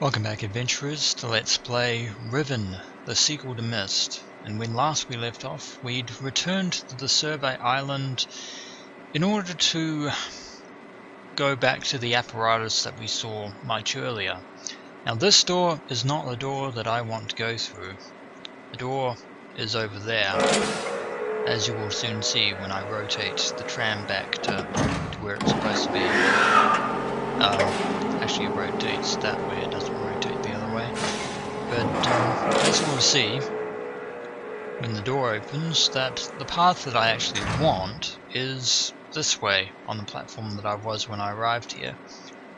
Welcome back, adventurers, to Let's Play Riven, the sequel to Myst. And when last we left off, we'd returned to the survey island in order to go back to the apparatus that we saw much earlier. Now this door is not the door that I want to go through. The door is over there, as you will soon see when I rotate the tram back to where it's supposed to be. Actually it rotates that way, it doesn't rotate the other way. But as you will see, when the door opens, that the path that I actually want is this way on the platform that I was when I arrived here.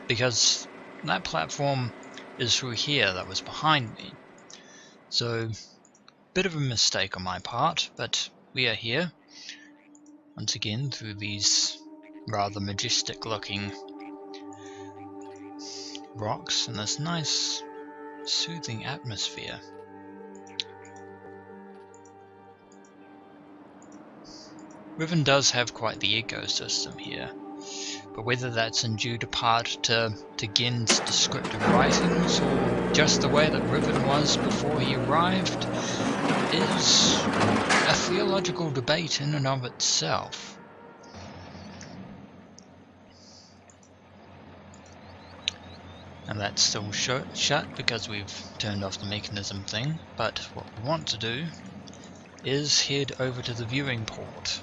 Because that platform is through here that was behind me. So, bit of a mistake on my part, but we are here. Once again, through these rather majestic looking rocks and this nice soothing atmosphere. Riven does have quite the ecosystem here, but whether that's in due to part to Gehn's descriptive writings or just the way that Riven was before he arrived is a theological debate in and of itself. And that's still shut because we've turned off the mechanism thing, but what we want to do is head over to the viewing port.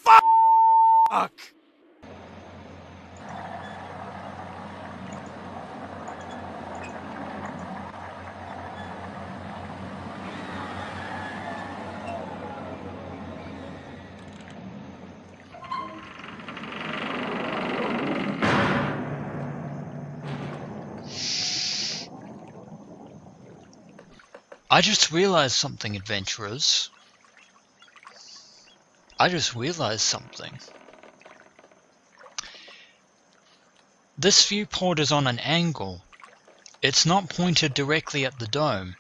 Fuck! I just realized something, adventurers. I just realized something. This viewport is on an angle. It's not pointed directly at the dome.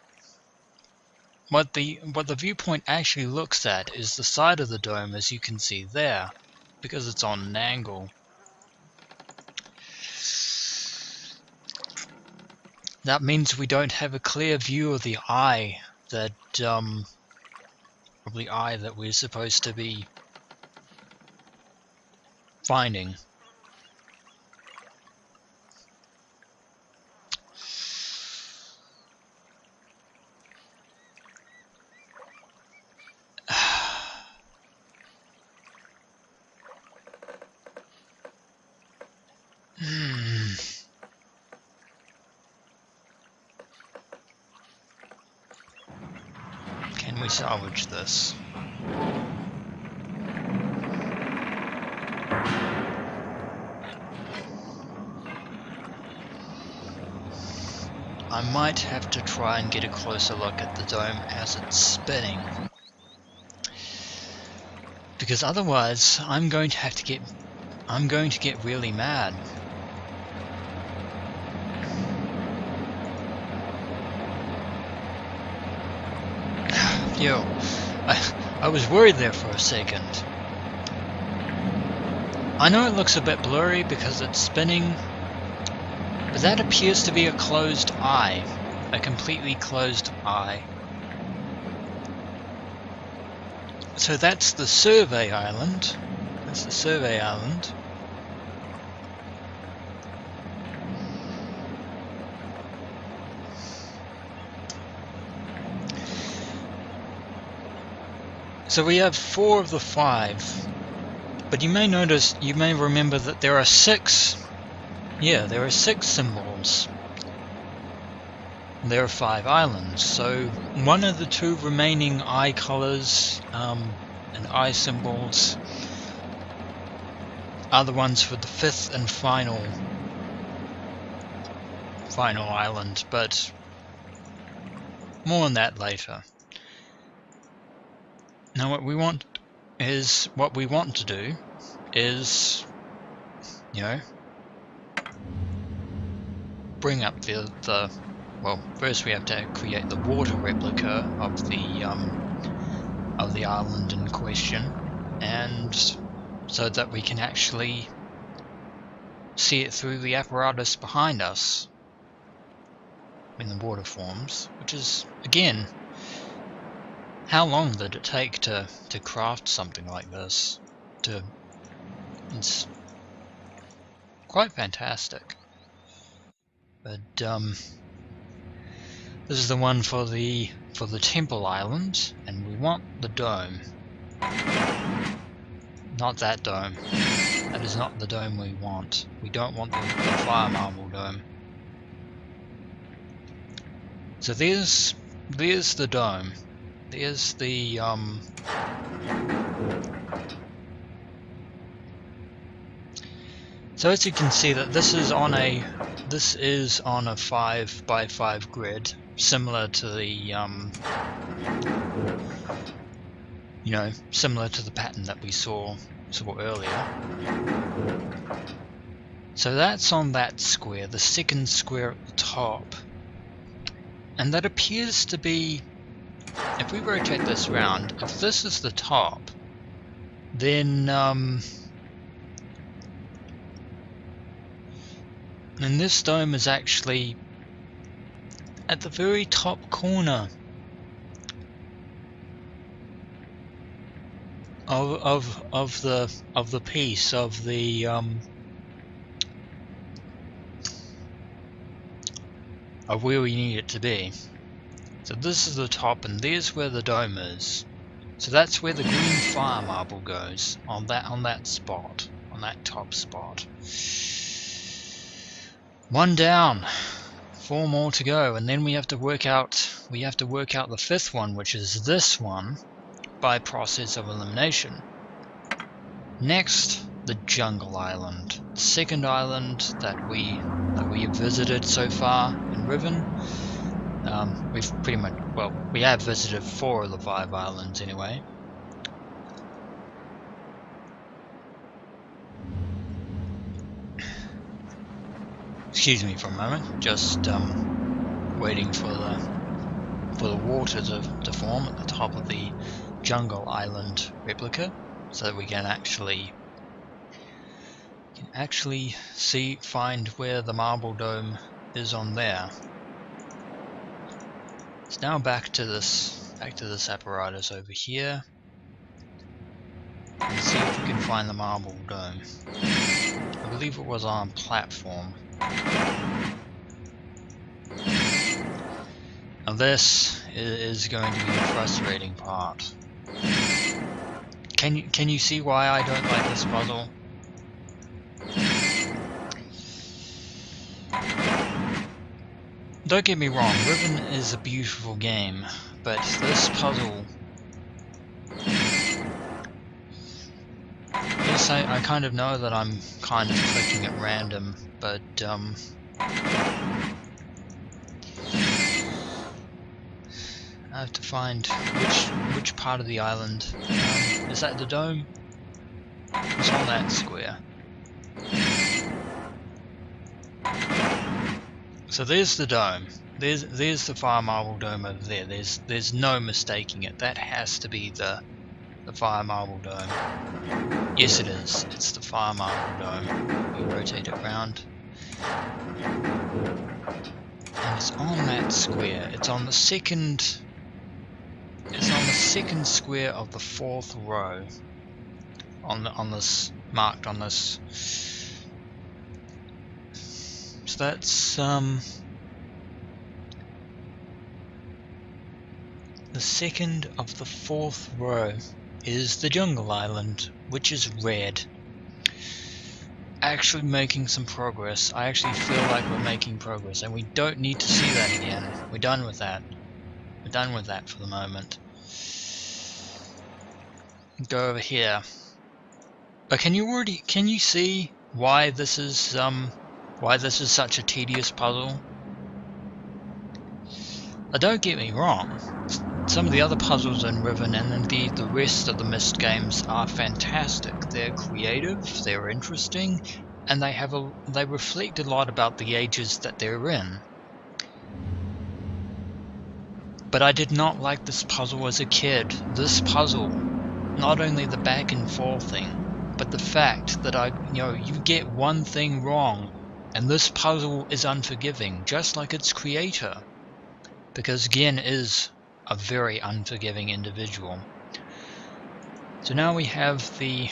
What the viewpoint actually looks at is the side of the dome, as you can see there, because it's on an angle. That means we don't have a clear view of the eye that we're supposed to be finding. Can we salvage this? I might have to try and get a closer look at the dome as it's spinning, because otherwise I'm going to get really mad. Yo, I was worried there for a second. I know it looks a bit blurry because it's spinning, but that appears to be a closed eye, a completely closed eye. So that's the survey island. That's the survey island. So we have 4 of the 5, but you may remember that there are 6. Yeah, there are 6 symbols. There are 5 islands, so one of the 2 remaining eye colors and eye symbols are the ones for the 5th and final island, but more on that later. Now what we want to do is, you know, bring up well, first we have to create the water replica of the island in question, and so that we can actually see it through the apparatus behind us when the water forms, which is, again, how long did it take to craft something like this? It's quite fantastic. But this is the one for the temple island, and we want the dome. Not that dome. That is not the dome we want. We don't want the fire marble dome. So there's the dome. There's the So as you can see that this is on a 5x5 grid, similar to the similar to the pattern that we saw earlier. So that's on that square, the second square at the top. And that appears to be, if we rotate this round, if this is the top, then and this dome is actually at the very top corner of the piece of the of where we need it to be. So this is the top, and there's where the dome is. So that's where the green fire marble goes, on that spot, on that top spot. 1 down, 4 more to go, and then we have to work out the fifth one, which is this one, by process of elimination. Next, the jungle island, second island that we have visited so far in Riven. We've pretty much, well, we have visited 4 of the 5 islands anyway. Excuse me for a moment, just waiting for the water to form at the top of the jungle island replica, so that we can actually find where the marble dome is on there. So now back to this apparatus over here, and see if we can find the marble dome. I believe it was on platform. Now this is going to be the frustrating part. Can you see why I don't like this puzzle? Don't get me wrong, Riven is a beautiful game, but this puzzle... Yes, I kind of know that I'm kind of clicking at random, but I have to find which part of the island. Is that the dome? It's on that square. So there's the dome. There's the fire marble dome over there. There's no mistaking it. That has to be the fire marble dome. Yes, it is. It's the fire marble dome. You rotate it round, and it's on that square. It's on the second. It's on the second square of the 4th row. On this marked on this. So that's the second of the 4th row is the jungle island, which is red. Actually making some progress. I actually feel like we're making progress, and we don't need to see that again. We're done with that. We're done with that for the moment. Go over here. But can you see why this is such a tedious puzzle? Don't get me wrong. Some of the other puzzles in Riven, and indeed the rest of the Myst games, are fantastic. They're creative, they're interesting, and they reflect a lot about the ages that they're in. But I did not like this puzzle as a kid. This puzzle, not only the back and forth thing, but the fact that you get one thing wrong, and this puzzle is unforgiving, just like its creator. Because Gehn is a very unforgiving individual. So now we have the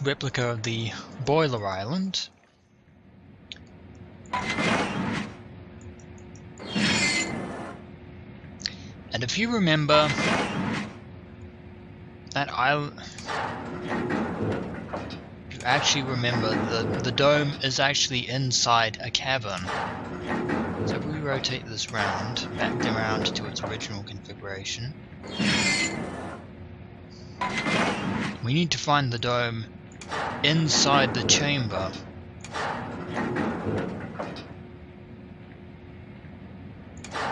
replica of the boiler island. And if you remember, that island, you actually remember the dome is actually inside a cavern. So if we rotate this round, back around to its original configuration, we need to find the dome inside the chamber.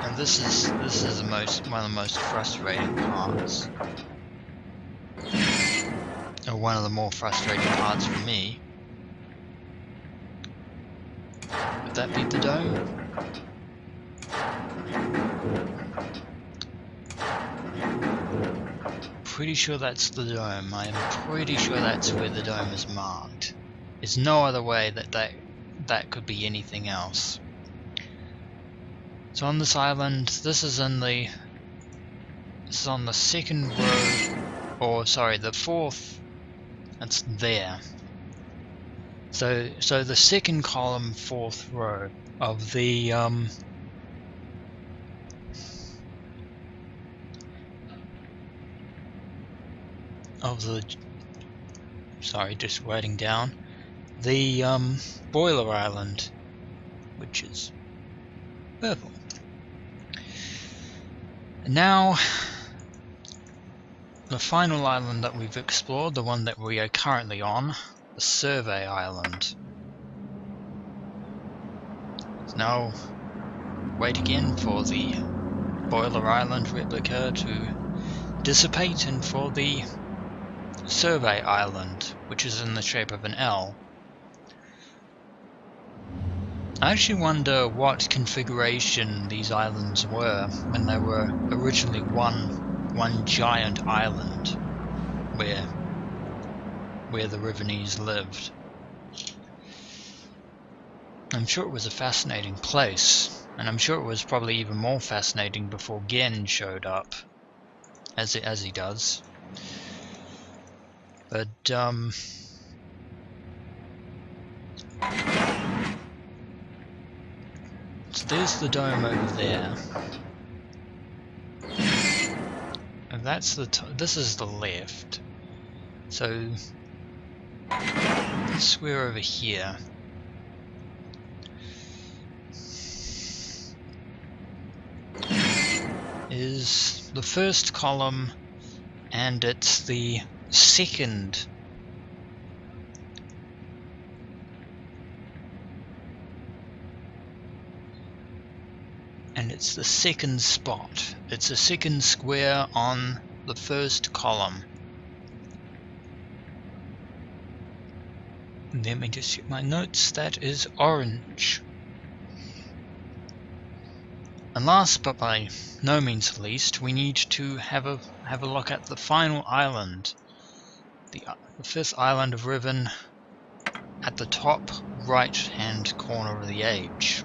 And this is one of the most frustrating parts. Or one of the more frustrating parts for me. Would that be the dome? Pretty sure that's the dome. I am pretty sure that's where the dome is marked. There's no other way that could be anything else. So on this island, this is on the second row, or sorry, the fourth. That's there. So the second column, fourth row of the sorry, just writing down the boiler island, which is purple. And now the final island that we've explored, the one that we are currently on, the survey island. So now wait again for the boiler island replica to dissipate, and for the survey island, which is in the shape of an L. I actually wonder what configuration these islands were when they were originally one giant island where the Rivenese lived. I'm sure it was a fascinating place, and I'm sure it was probably even more fascinating before Gehn showed up, as he does. But so there's the dome over there, and that's this is the left. So this square over here is the first column, and it's the second spot. It's a second square on the first column. Let me just check my notes. That is orange. And last but by no means least, we need to have a look at the final island, the fifth island of Riven, at the top right hand corner of the age,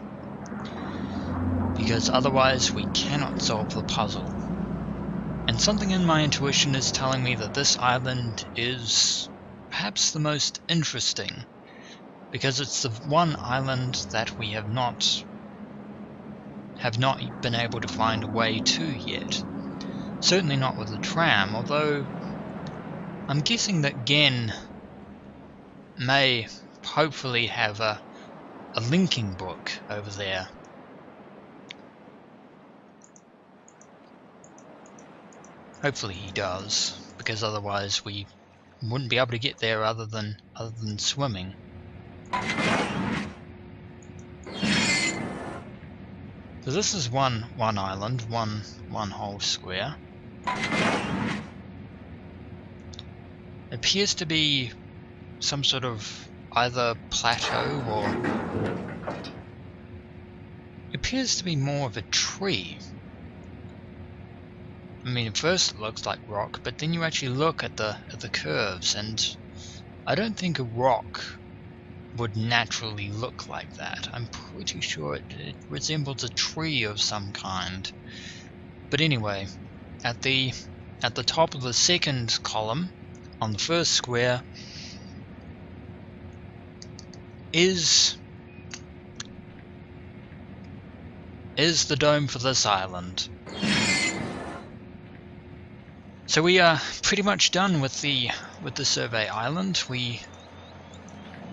because otherwise we cannot solve the puzzle. And something in my intuition is telling me that this island is perhaps the most interesting, because it's the one island that we have not been able to find a way to yet. Certainly not with the tram, although I'm guessing that Gehn may hopefully have a linking book over there. Hopefully he does, because otherwise we wouldn't be able to get there other than swimming. So this is one island, one whole square. It appears to be some sort of either plateau, or it appears to be more of a tree. I mean, at first it looks like rock, but then you actually look at the curves, and I don't think a rock would naturally look like that. I'm pretty sure it resembles a tree of some kind. But anyway, at the top of the second column on the first square is the dome for this island. So we are pretty much done with the survey island. We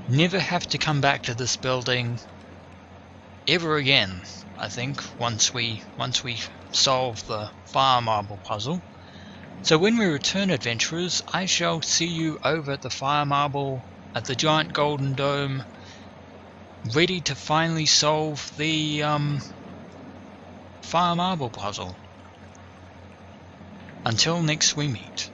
never have to come back to this building ever again, I think, once we solve the fire marble puzzle. So when we return, adventurers, I shall see you over at the fire marble, at the giant golden dome, ready to finally solve the fire marble puzzle. Until next we meet.